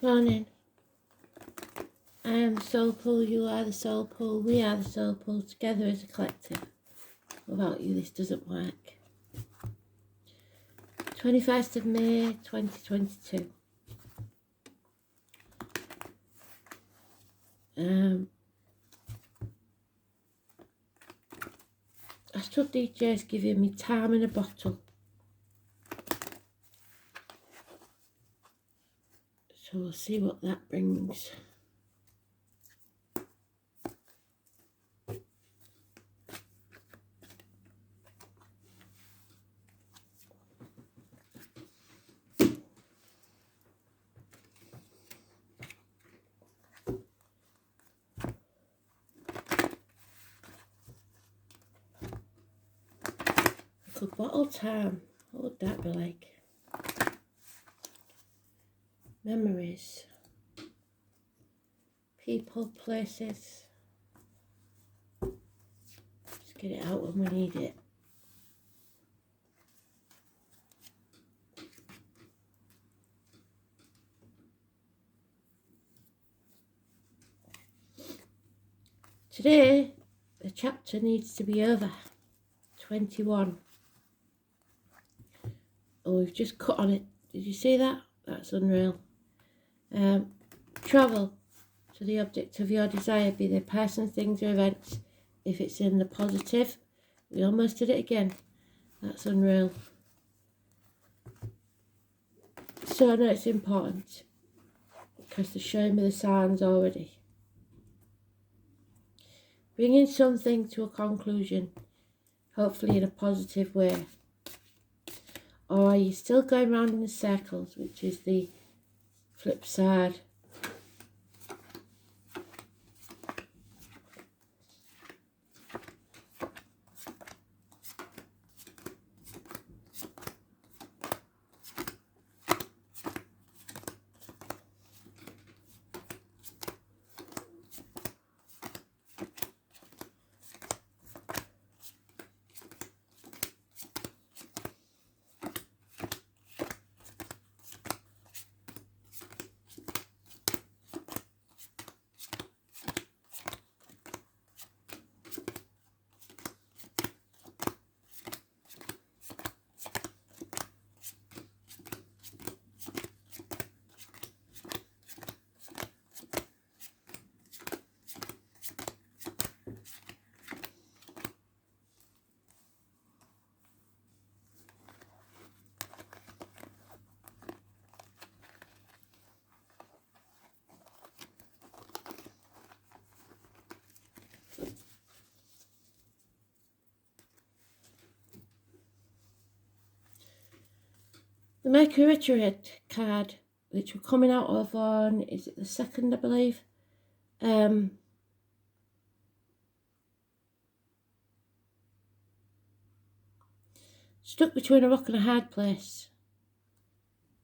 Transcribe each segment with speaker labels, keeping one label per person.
Speaker 1: Morning. I am the soul pool, you are the soul pool, we are the soul pool, together as a collective. Without you this doesn't work. 21st of May 2022. Astro DJ's giving me time in a bottle. So we'll see what that brings. Good bottle time. What would that be like? Memories. People, places. Just get it out when we need it. Today, the chapter needs to be over. 21. Oh, we've just cut on it. Did you see that? That's unreal. Travel to the object of your desire, be they persons, things or events. If it's in the positive, we almost did it again. That's unreal. So I know it's important because they're showing me the signs already. Bringing something to a conclusion, hopefully in a positive way. Or are you still going round in the circles, which is the flip side? The Mercury retrograde card, which we're coming out of on, is it the 2nd, I believe? Stuck between a rock and a hard place.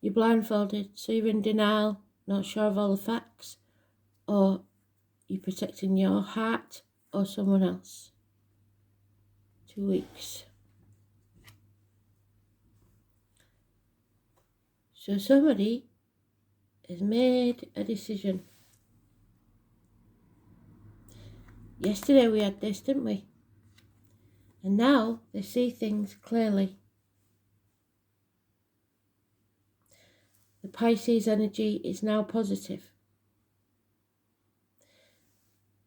Speaker 1: You're blindfolded, so you're in denial, not sure of all the facts, or you're protecting your heart or someone else. 2 weeks. So somebody has made a decision. Yesterday we had this, didn't we? And now they see things clearly. The Pisces energy is now positive.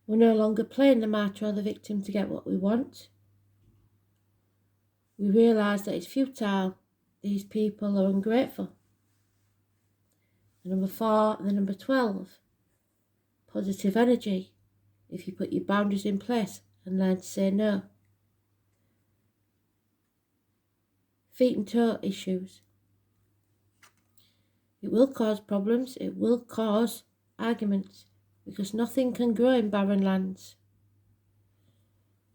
Speaker 1: We're no longer playing the martyr or the victim to get what we want. We realise that it's futile. These people are ungrateful. The number 4, the number 12. Positive energy. If you put your boundaries in place and learn to say no. Feet and toe issues. It will cause problems. It will cause arguments. Because nothing can grow in barren lands.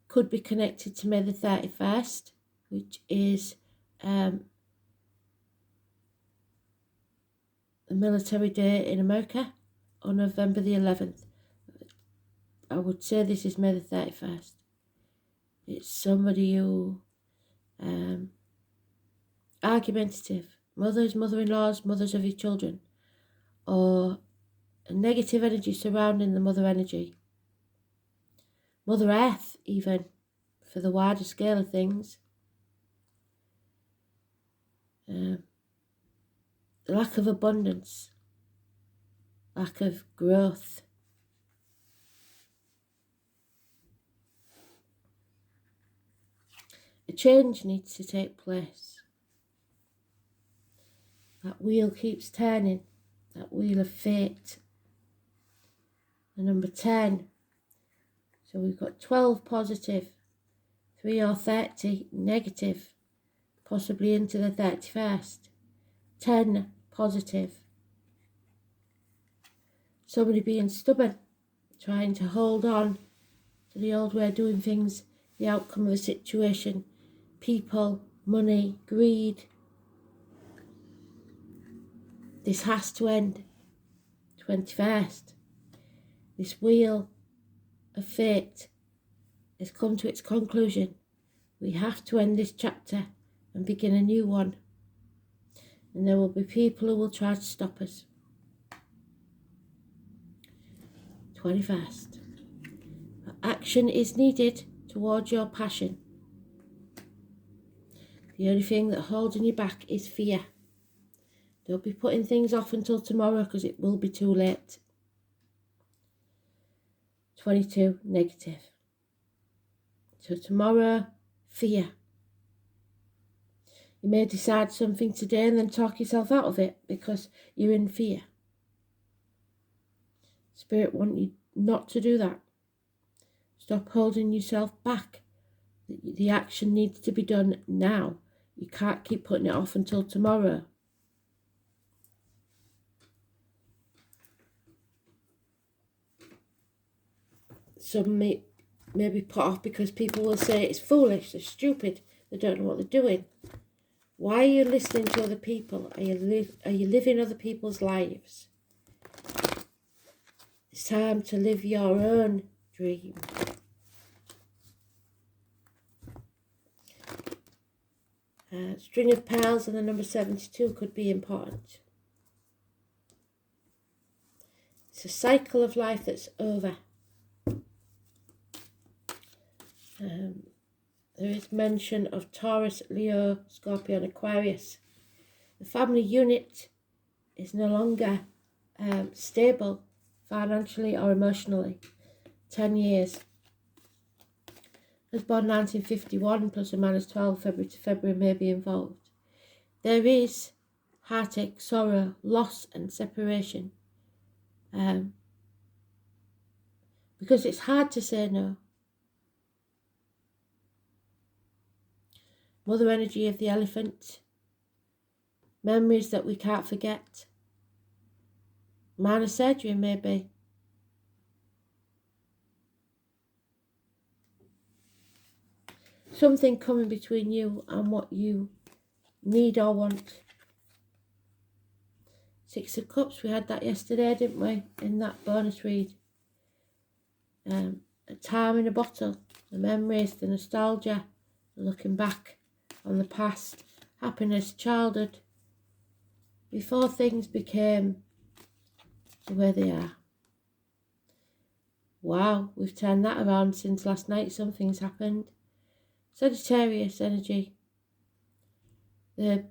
Speaker 1: Could be connected to May the 31st, which is the military day in America, or November the 11th. I would say this is May the 31st. It's somebody who argumentative, mothers, mother-in-laws, mothers of your children, or a negative energy surrounding the mother energy. Mother Earth, even, for the wider scale of things. Lack of abundance, lack of growth. A change needs to take place. That wheel keeps turning, that wheel of fate. And number 10. So we've got 12 positive, 3 or 30 negative, possibly into the 31st. 10 positive. Somebody being stubborn, trying to hold on to the old way of doing things, the outcome of a situation, people, money, greed. This has to end. 21st. This wheel of fate has come to its conclusion. We have to end this chapter and begin a new one. And there will be people who will try to stop us. 21st. But action is needed towards your passion. The only thing that holding you back is fear. Don't be putting things off until tomorrow because it will be too late. 22 negative. So tomorrow, fear. You may decide something today and then talk yourself out of it because you're in fear. Spirit wants you not to do that. Stop holding yourself back. The action needs to be done now. You can't keep putting it off until tomorrow. Some may be put off because people will say it's foolish, they're stupid, they don't know what they're doing. Why are you listening to other people? Are you living other people's lives? It's time to live your own dream. String of pearls and the number 72 could be important. It's a cycle of life that's over. There is mention of Taurus, Leo, Scorpio and Aquarius. The family unit is no longer stable financially or emotionally. 10 years. I was born 1951, plus or minus 12 February to February may be involved. There is heartache, sorrow, loss and separation. Because it's hard to say no. Mother energy of the elephant. Memories that we can't forget. Minor surgery maybe. Something coming between you and what you need or want. 6 of Cups, we had that yesterday, didn't we? In that bonus read. A time in a bottle. The memories, the nostalgia, looking back on the past, happiness, childhood, before things became the way they are. Wow, we've turned that around since last night. Something's happened. Sagittarius energy. The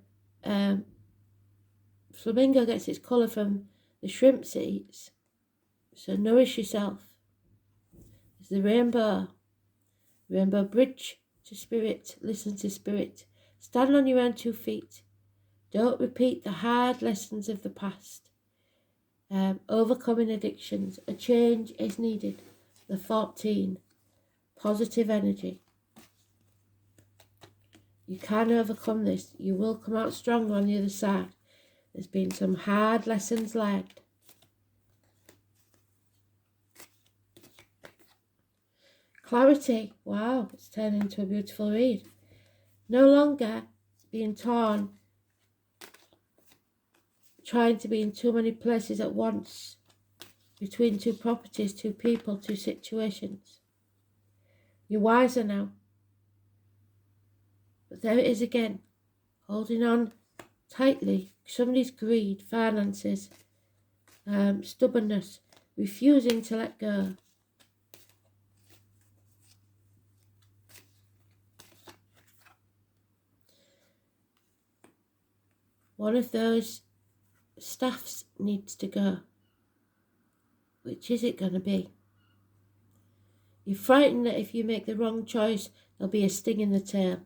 Speaker 1: flamingo gets its colour from the shrimps it eats. So nourish yourself. It's the rainbow. Rainbow bridge to spirit. Listen to spirit. Stand on your own 2 feet. Don't repeat the hard lessons of the past. Overcoming addictions. A change is needed. The 14. Positive energy. You can overcome this. You will come out stronger on the other side. There's been some hard lessons learned. Clarity. Wow, it's turned into a beautiful read. No longer being torn, trying to be in too many places at once, between 2 properties, 2 people, 2 situations. You're wiser now. But there it is again, holding on tightly. Somebody's greed, finances, stubbornness, refusing to let go. One of those staffs needs to go. Which is it going to be? You're frightened that if you make the wrong choice, there'll be a sting in the tail.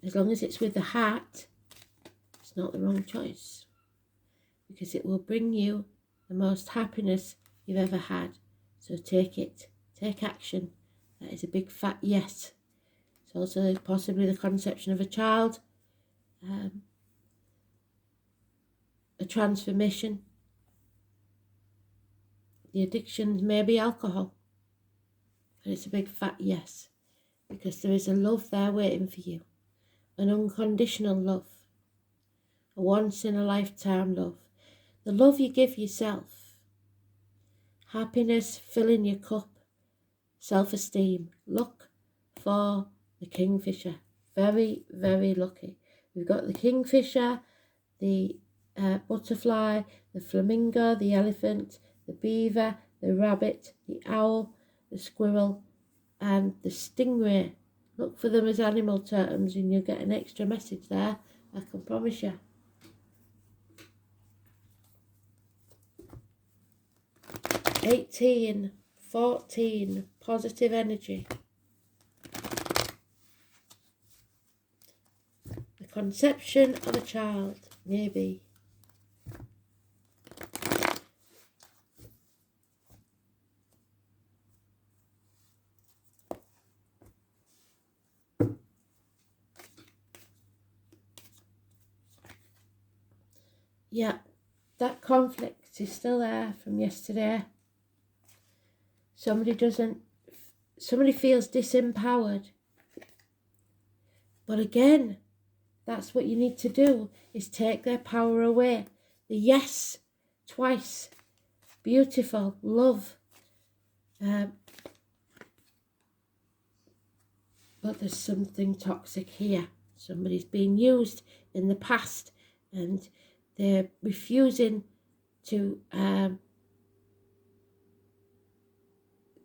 Speaker 1: As long as it's with the heart, it's not the wrong choice. Because it will bring you the most happiness you've ever had. So take it. Take action. That is a big fat yes. It's also possibly the conception of a child. A transformation. The addictions may be alcohol. But it's a big fat yes. Because there is a love there waiting for you. An unconditional love. A once in a lifetime love. The love you give yourself. Happiness filling your cup. Self-esteem. Look for the kingfisher. Very, very lucky. We've got the kingfisher, the butterfly, the flamingo, the elephant, the beaver, the rabbit, the owl, the squirrel, and the stingray. Look for them as animal totems and you'll get an extra message there, I can promise you. (18) 14, positive energy. The conception of a child, maybe. Yeah, that conflict is still there from yesterday. Somebody feels disempowered. But again, that's what you need to do, is take their power away. The yes, twice. Beautiful, love. But there's something toxic here. Somebody's been used in the past and they're refusing to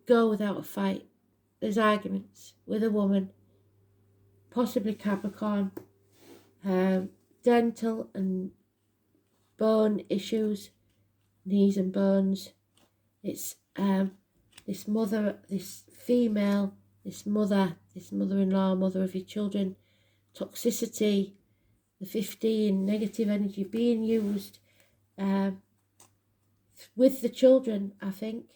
Speaker 1: go without a fight. There's arguments with a woman, possibly Capricorn, dental and bone issues, knees and bones. It's this mother, this female, this mother-in-law, mother of your children, toxicity, the 15, negative energy being used with the children, I think.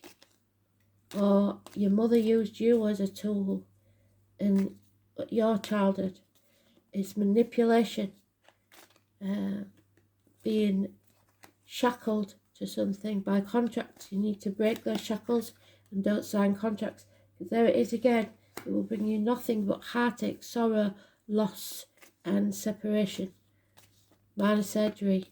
Speaker 1: Or your mother used you as a tool in your childhood. It's manipulation, being shackled to something by contract. You need to break those shackles and don't sign contracts. Because there it is again. It will bring you nothing but heartache, sorrow, loss and separation. Minor surgery.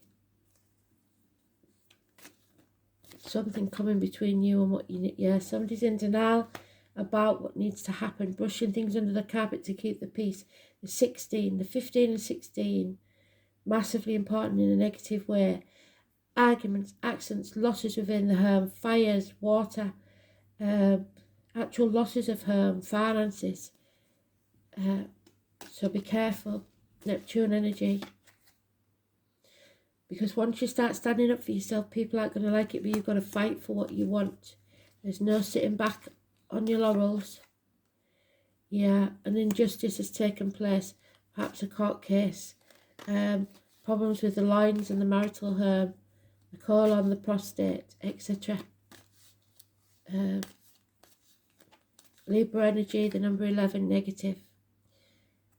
Speaker 1: Something coming between you and what you need. Yeah, somebody's in denial about what needs to happen. Brushing things under the carpet to keep the peace. The 16, the 15 and 16. Massively important in a negative way. Arguments, accidents, losses within the home, fires, water, actual losses of home, finances. So be careful, Neptune energy. Because once you start standing up for yourself, people aren't going to like it, but you've got to fight for what you want. There's no sitting back on your laurels. Yeah, an injustice has taken place, perhaps a court case, problems with the lines and the marital home, a call on the prostate, etc. Libra energy, the number 11, negative.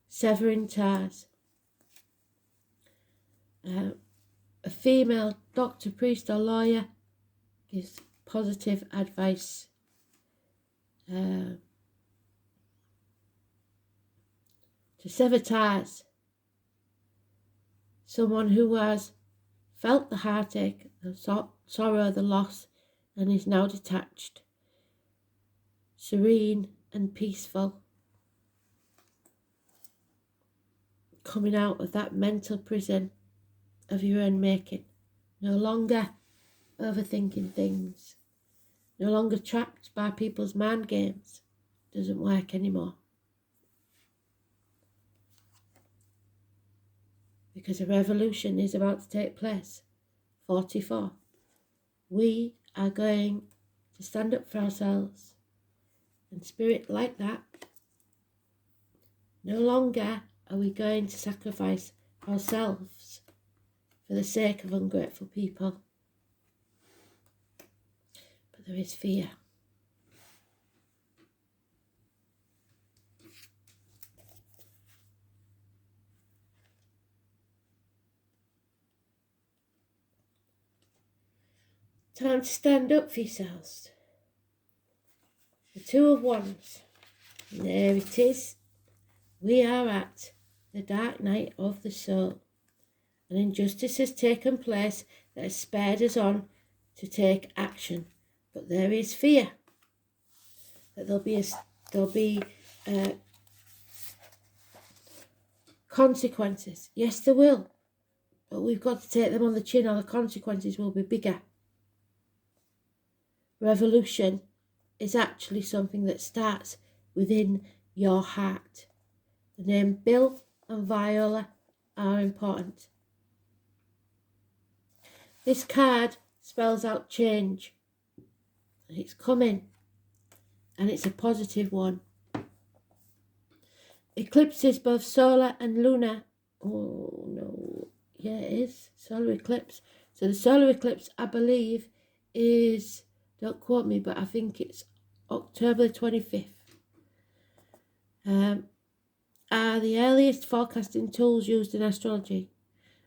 Speaker 1: Severing ties. A female doctor, priest or lawyer gives positive advice. To sever ties. Someone who has felt the heartache, the sorrow, the loss, and is now detached. Serene and peaceful. Coming out of that mental prison of your own making. No longer overthinking things, no longer trapped by people's mind games. Doesn't work anymore. Because a revolution is about to take place. 44. We are going to stand up for ourselves. And spirit like that, no longer are we going to sacrifice ourselves for the sake of ungrateful people. But there is fear. Time to stand up for yourselves. The Two of Wands. And there it is. We are at the dark night of the soul. An injustice has taken place that has spurred us on to take action. But there is fear that there'll be consequences. Yes, there will. But we've got to take them on the chin or the consequences will be bigger. Revolution is actually something that starts within your heart. The name Bill and Viola are important. This card spells out change. And it's coming. And it's a positive one. Eclipses, both solar and lunar. Oh, no. Yeah, it is. Solar eclipse. So the solar eclipse, I believe, is, don't quote me, but I think it's October the 25th. Are the earliest forecasting tools used in astrology.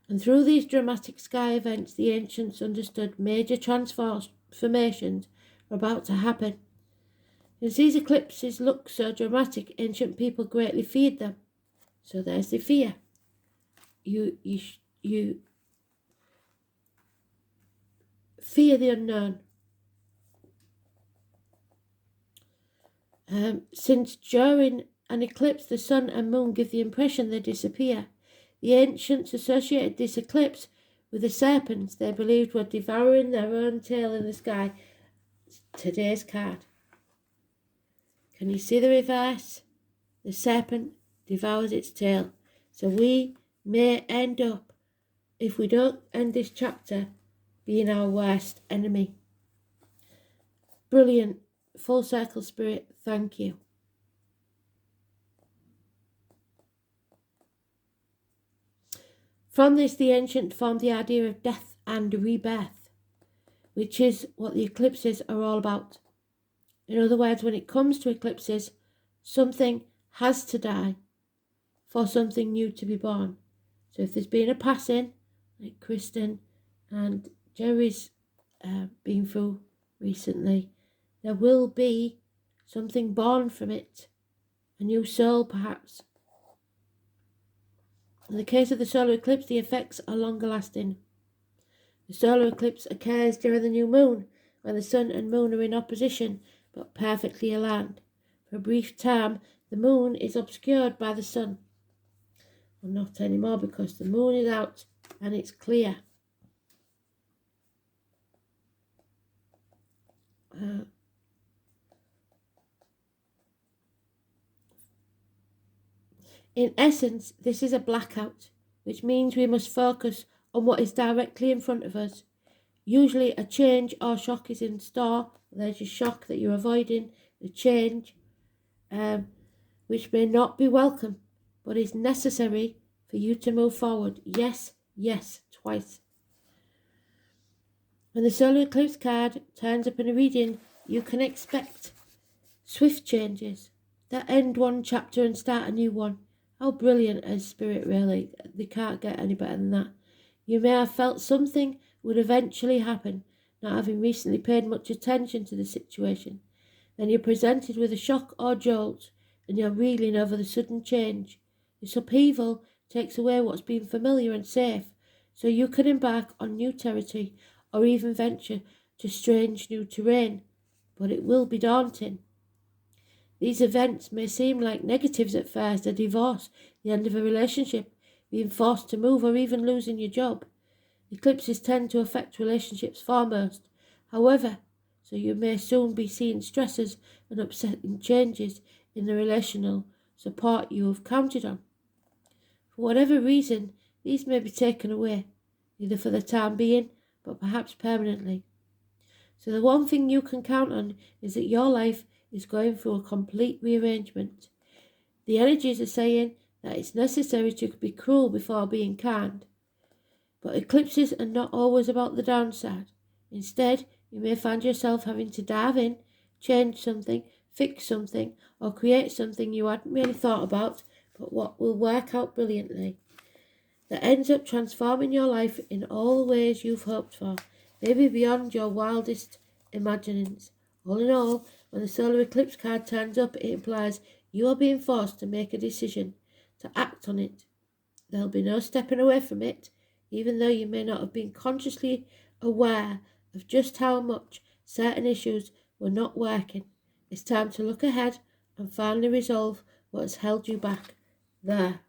Speaker 1: And through these dramatic sky events, the ancients understood major transformations were about to happen. As these eclipses look so dramatic, ancient people greatly feared them. So there's the fear. You fear the unknown. Since during an eclipse the sun and moon give the impression they disappear, the ancients associated this eclipse with the serpents they believed were devouring their own tail in the sky. Today's card. Can you see the reverse? The serpent devours its tail. So we may end up, if we don't end this chapter, being our worst enemy. Brilliant. Full circle spirit. Thank you. From this, the ancient formed the idea of death and rebirth, which is what the eclipses are all about. In other words, when it comes to eclipses, something has to die for something new to be born. So if there's been a passing, like Kristen and Jerry's been through recently, there will be something born from it, a new soul perhaps. In the case of the solar eclipse, the effects are longer lasting. The solar eclipse occurs during the new moon, when the sun and moon are in opposition, but perfectly aligned. For a brief time, the moon is obscured by the sun. Well, not anymore, because the moon is out and it's clear. In essence, this is a blackout, which means we must focus on what is directly in front of us. Usually a change or shock is in store. There's your shock that you're avoiding, the change, which may not be welcome, but is necessary for you to move forward. Yes, yes, twice. When the solar eclipse card turns up in a reading, you can expect swift changes that end one chapter and start a new one. How brilliant is spirit, really? They can't get any better than that. You may have felt something would eventually happen, not having recently paid much attention to the situation. Then you're presented with a shock or jolt, and you're reeling over the sudden change. This upheaval takes away what's been familiar and safe, so you can embark on new territory or even venture to strange new terrain, but it will be daunting. These events may seem like negatives at first, a divorce, the end of a relationship, being forced to move, or even losing your job. Eclipses tend to affect relationships foremost. However, so you may soon be seeing stresses and upsetting changes in the relational support you have counted on. For whatever reason, these may be taken away, either for the time being, but perhaps permanently. So the one thing you can count on is that your life is going through a complete rearrangement. The energies are saying that it's necessary to be cruel before being kind. But eclipses are not always about the downside. Instead, you may find yourself having to dive in, change something, fix something, or create something you hadn't really thought about, but what will work out brilliantly. That ends up transforming your life in all the ways you've hoped for, maybe beyond your wildest imaginings. All in all, when the solar eclipse card turns up, it implies you are being forced to make a decision, to act on it. There'll be no stepping away from it, even though you may not have been consciously aware of just how much certain issues were not working. It's time to look ahead and finally resolve what has held you back. There.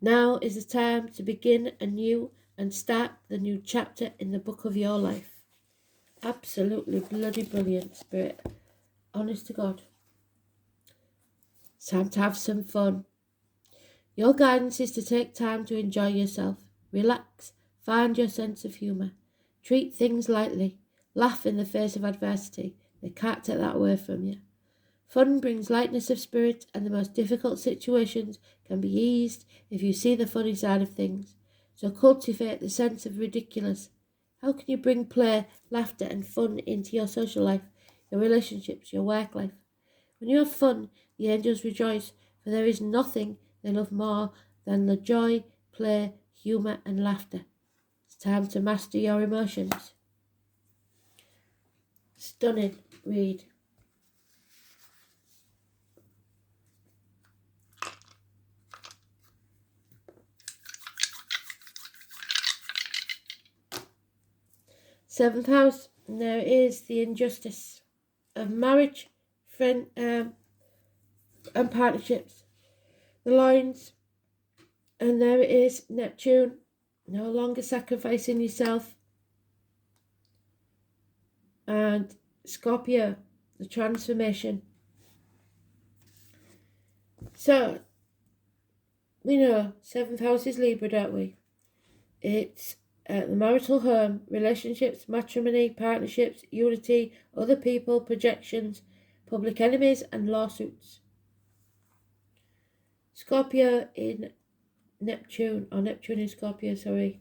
Speaker 1: Now is the time to begin anew and start the new chapter in the book of your life. Absolutely bloody brilliant, Spirit. Honest to God. It's time to have some fun. Your guidance is to take time to enjoy yourself, relax, find your sense of humour, treat things lightly, laugh in the face of adversity. They can't take that away from you. Fun brings lightness of spirit, and the most difficult situations can be eased if you see the funny side of things. So cultivate the sense of ridiculous. How can you bring play, laughter and fun into your social life, your relationships, your work life? When you have fun, the angels rejoice, for there is nothing they love more than the joy, play, humour and laughter. It's time to master your emotions. Stunning read. Seventh house, and there is the injustice of marriage, friend, and partnerships. The lines, and there it is, Neptune, no longer sacrificing yourself. And Scorpio, the transformation. So, we know 7th house is Libra, don't we? It's the marital home, relationships, matrimony, partnerships, unity, other people, projections, public enemies and lawsuits. Scorpio in Neptune, or Neptune in Scorpio, sorry.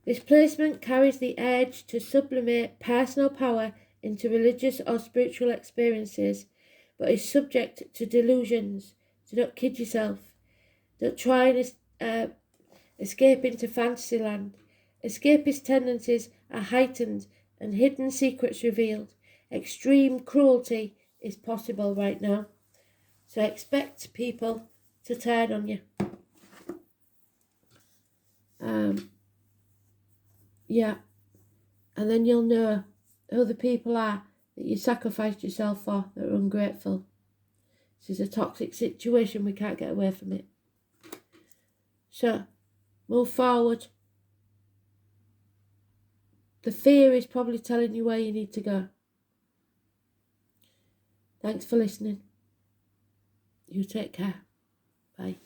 Speaker 1: This placement carries the edge to sublimate personal power into religious or spiritual experiences, but is subject to delusions. Do not kid yourself. Don't try and escape into fantasy land. Escapist tendencies are heightened and hidden secrets revealed. Extreme cruelty is possible right now. So expect people to turn on you. Yeah. And then you'll know who the people are that you sacrificed yourself for that are ungrateful. This is a toxic situation. We can't get away from it. So, move forward. The fear is probably telling you where you need to go. Thanks for listening. You take care. Bye.